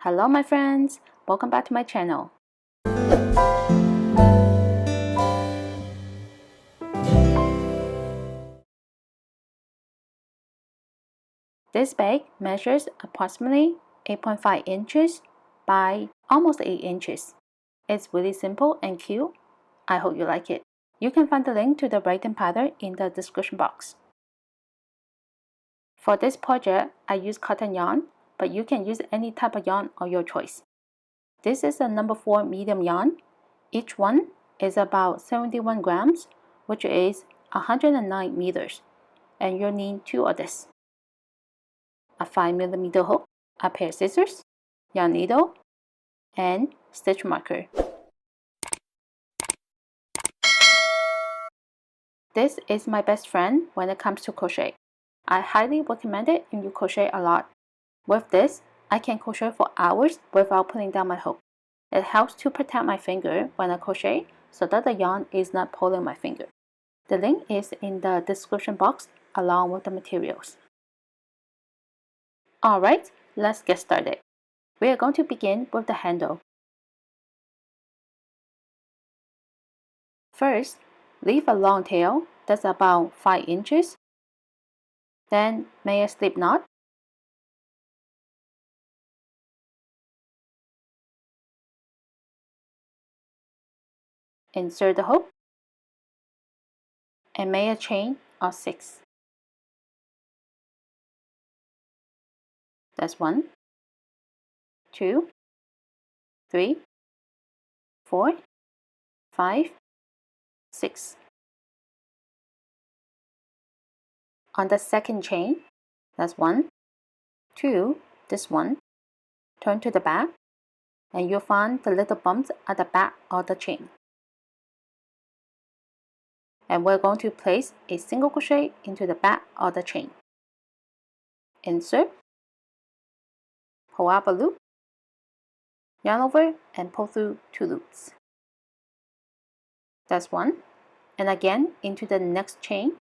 Hello my friends, welcome back to my channel. This bag measures approximately 8.5 inches by almost 8 inches. It's really simple and cute. I hope you like it. You can find the link to the writing pattern in the description box. For this project, I use cotton yarn, but you can use any type of yarn of your choice. This is a number 4 medium yarn. Each one is about 71 grams, which is 109 meters, and you'll need 2 of this. A 5mm hook, a pair of scissors, yarn needle, and stitch marker. This is my best friend when it comes to crochet. I highly recommend it if you crochet a lot. With this, I can crochet for hours without putting down my hook. It helps to protect my finger when I crochet so that the yarn is not pulling my finger. The link is in the description box along with the materials. Alright, let's get started. We are going to begin with the handle. First, leave a long tail that's about 5 inches. Then make a slip knot. Insert the hook and make a chain of 6. That's 1, 2, 3, 4, 5, 6. On the second chain, that's 1, 2, this one, turn to the back, and you'll find the little bumps at the back of the chain. And we're going to place a single crochet into the back of the chain. Insert, pull up a loop, yarn over, and pull through 2 loops. That's 1. And again into the next chain.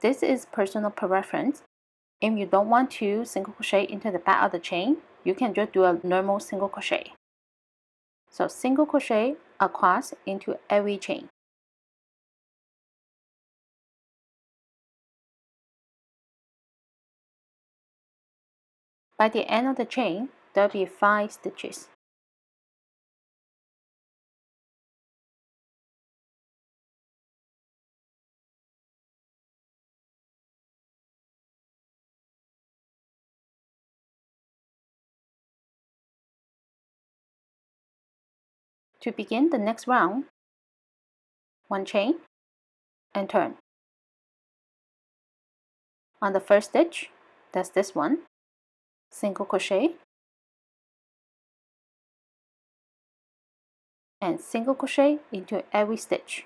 This is personal preference. If you don't want to single crochet into the back of the chain, you can just do a normal single crochet. So single crochet across into every chain. By the end of the chain, there will be 5 stitches. To begin the next round, 1 chain and turn. On the first stitch, that's this one, single crochet and single crochet into every stitch.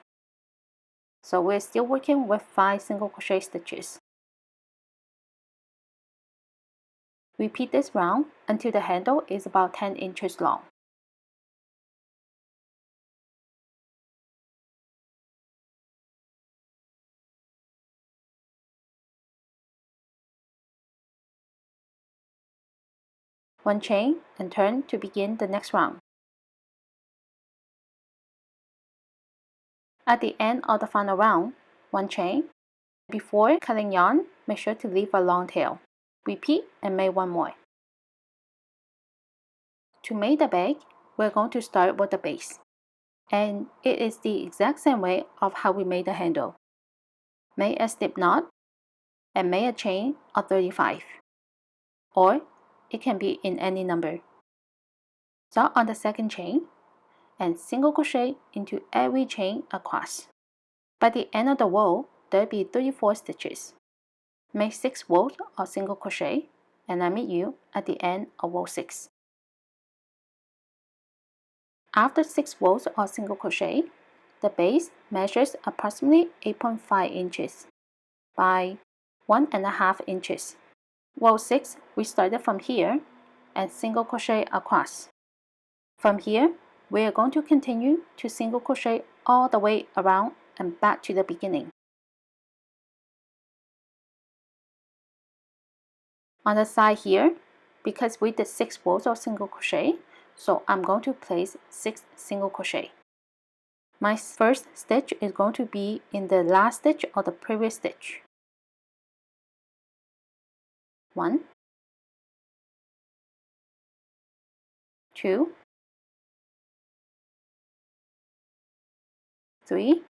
So we're still working with 5 single crochet stitches. Repeat this round until the handle is about 10 inches long. One chain and turn to begin the next round. At the end of the final round, 1 chain. Before cutting yarn, make sure to leave a long tail. Repeat and make 1 more. To make the bag, we're going to start with the base. And it is the exact same way of how we made the handle. Make a slip knot and make a chain of 35. Or it can be in any number. Start on the second chain and single crochet into every chain across. By the end of the row, there will be 34 stitches. Make 6 rows of single crochet and I'll meet you at the end of row 6. After 6 rows of single crochet, the base measures approximately 8.5 inches by 1.5 inches. Row 6, we started from here and single crochet across. From here, we are going to continue to single crochet all the way around and back to the beginning. On the side here, because we did 6 rows of single crochet, so I'm going to place 6 single crochet. My first stitch is going to be in the last stitch of the previous stitch. 1, 2, 3,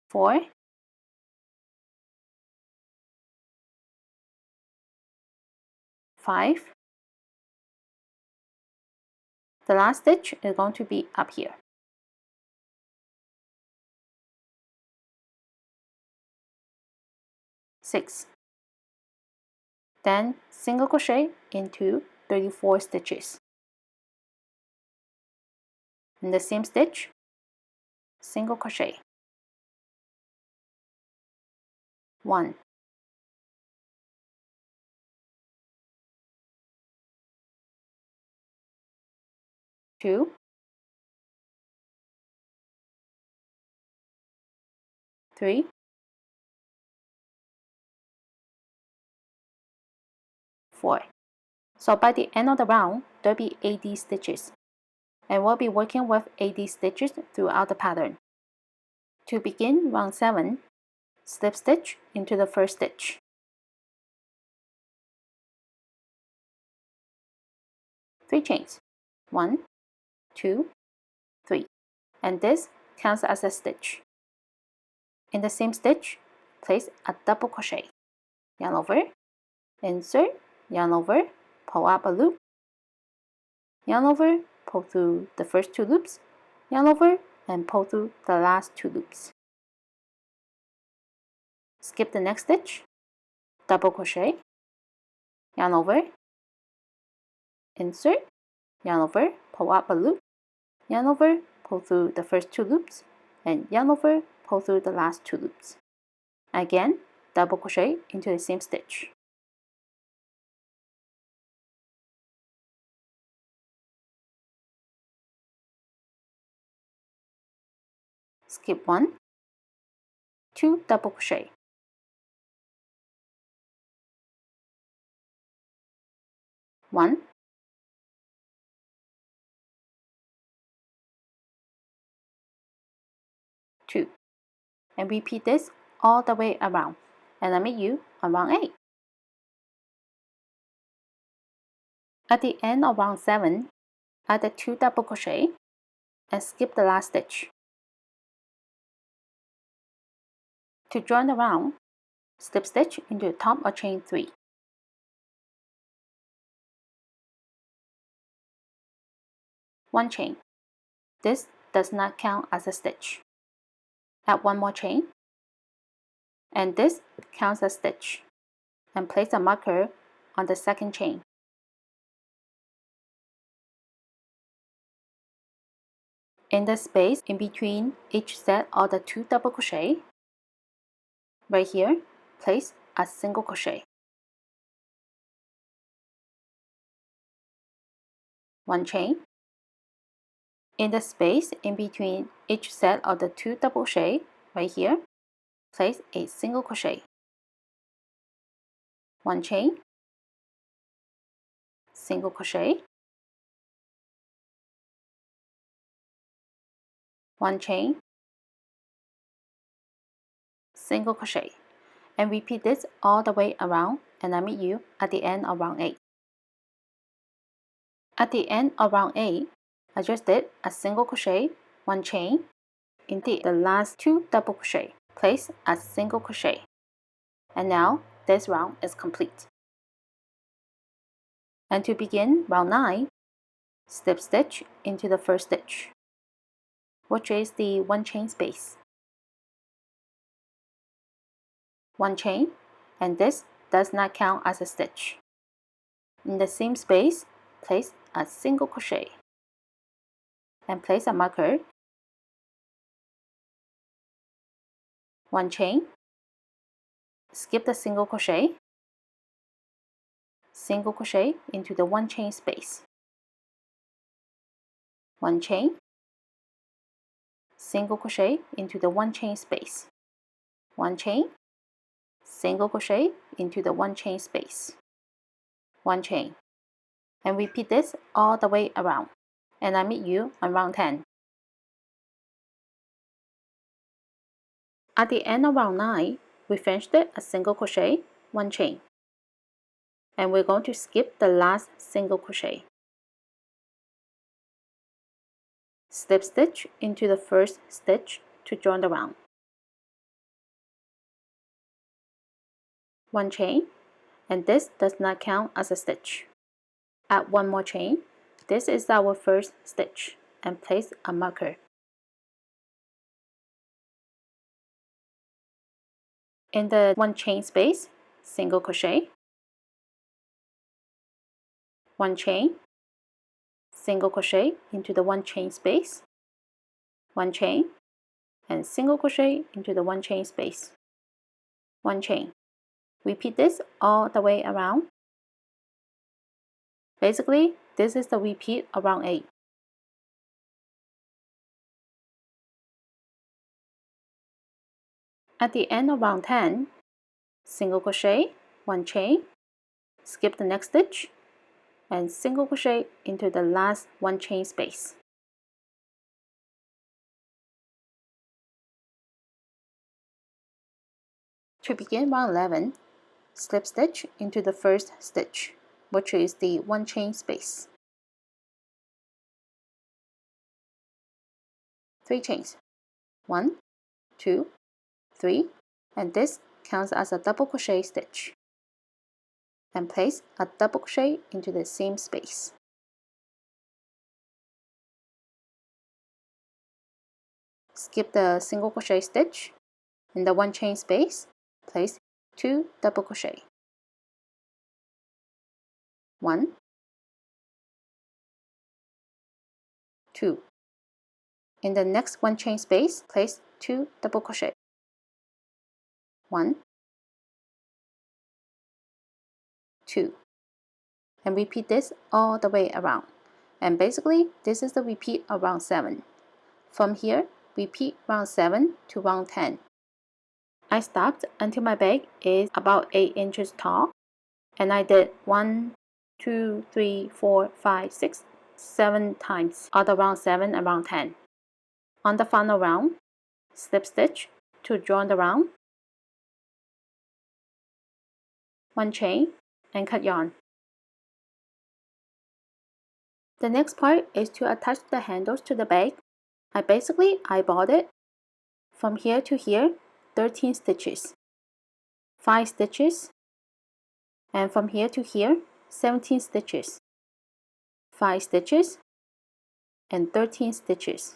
4, 5. The last stitch is going to be up here. 6. Then single crochet into 34 stitches. In the same stitch, single crochet. 1, 2, 3, 4. So by the end of the round, there'll be 80 stitches, and we'll be working with 80 stitches throughout the pattern. To begin round 7, slip stitch into the first stitch. 3 chains. 1, 2, 3. And this counts as a stitch. In the same stitch, place a double crochet. Yarn over, insert, yarn over, pull up a loop, yarn over, pull through the first 2 loops, yarn over, and pull through the last 2 loops. Skip the next stitch, double crochet, yarn over, insert, yarn over, pull up a loop, yarn over, pull through the first 2 loops, and yarn over, pull through the last 2 loops. Again, double crochet into the same stitch. Skip 1, 2 double crochet, 1, 2, and repeat this all the way around, and I'll meet you on round 8. At the end of round 7, add the 2 double crochet and skip the last stitch. To join the round, slip stitch into the top of chain 3. 1 chain. This does not count as a stitch. Add 1 more chain, and this counts as stitch, and place a marker on the second chain. In the space in between each set of the 2 double crochet, right here, place a single crochet. 1 chain. In the space in between each set of the 2 double crochet, right here, place a single crochet. 1 chain, single crochet, 1 chain, single crochet, and repeat this all the way around, and I'll meet you at the end of round 8. At the end of round 8, I just did a single crochet, 1 chain, into the last 2 double crochet, place a single crochet, and now this round is complete. And to begin round 9, slip stitch into the first stitch, which is the 1 chain space. 1 chain, and this does not count as a stitch. In the same space, place a single crochet and place a marker. 1 chain, skip the single crochet into the 1 chain space. 1 chain, single crochet into the 1 chain space. 1 chain, single crochet into the 1 chain space, 1 chain, and repeat this all the way around, and I meet you on round 10. At the end of round 9, we finished it a single crochet, 1 chain, and we're going to skip the last single crochet. Slip stitch into the first stitch to join the round, 1 chain, and this does not count as a stitch. Add 1 more chain. This is our first stitch, and place a marker. In the 1 chain space, single crochet, 1 chain, single crochet into the 1 chain space, 1 chain, and single crochet into the 1 chain space, 1 chain. Repeat this all the way around. Basically, this is the repeat of round 8. At the end of round 10, single crochet, 1 chain, skip the next stitch, and single crochet into the last 1 chain space. To begin round 11, slip stitch into the first stitch, which is the 1 chain space. 3 chains, 1, 2, 3, and this counts as a double crochet stitch. And place a double crochet into the same space. Skip the single crochet stitch. In the 1 chain space, place 2 double crochet. 1, 2. In the next 1 chain space, place 2 double crochet. 1, 2. And repeat this all the way around. And basically, this is the repeat of round 7. From here, repeat round 7 to round 10. I stopped until my bag is about 8 inches tall, and I did 1, 2, 3, 4, 5, 6, 7 times all the round 7 and round 10. On the final round, slip stitch to join the round, 1 chain, and cut yarn. The next part is to attach the handles to the bag. I basically eyeballed it. From here to here, 13 stitches, 5 stitches, and from here to here, 17 stitches, 5 stitches, and 13 stitches.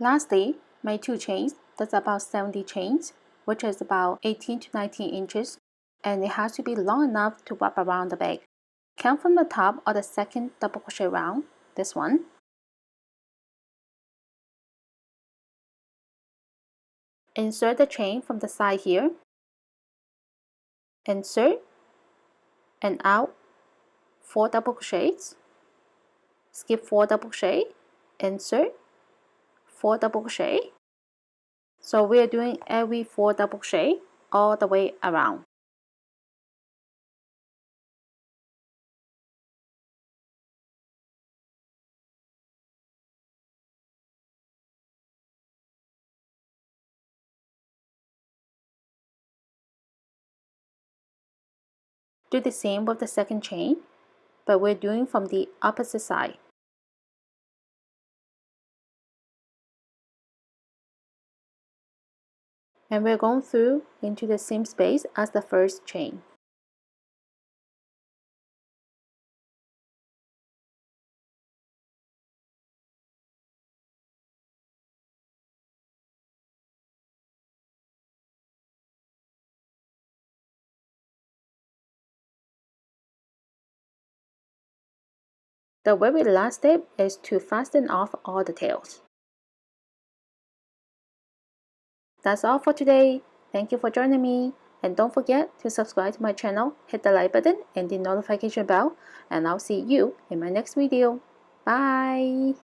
Lastly, make 2 chains. That's about 70 chains, which is about 18 to 19 inches, and it has to be long enough to wrap around the bag. Count from the top of the second double crochet round, this one. Insert the chain from the side here. Insert and out 4 double crochets. Skip 4 double crochet. Insert 4 double crochet. So we are doing every 4 double crochet all the way around. Do the same with the second chain, but we're doing from the opposite side. And we're going through into the same space as the first chain. The very last step is to fasten off all the tails. That's all for today. Thank you for joining me. And don't forget to subscribe to my channel, hit the like button and the notification bell, and I'll see you in my next video. Bye!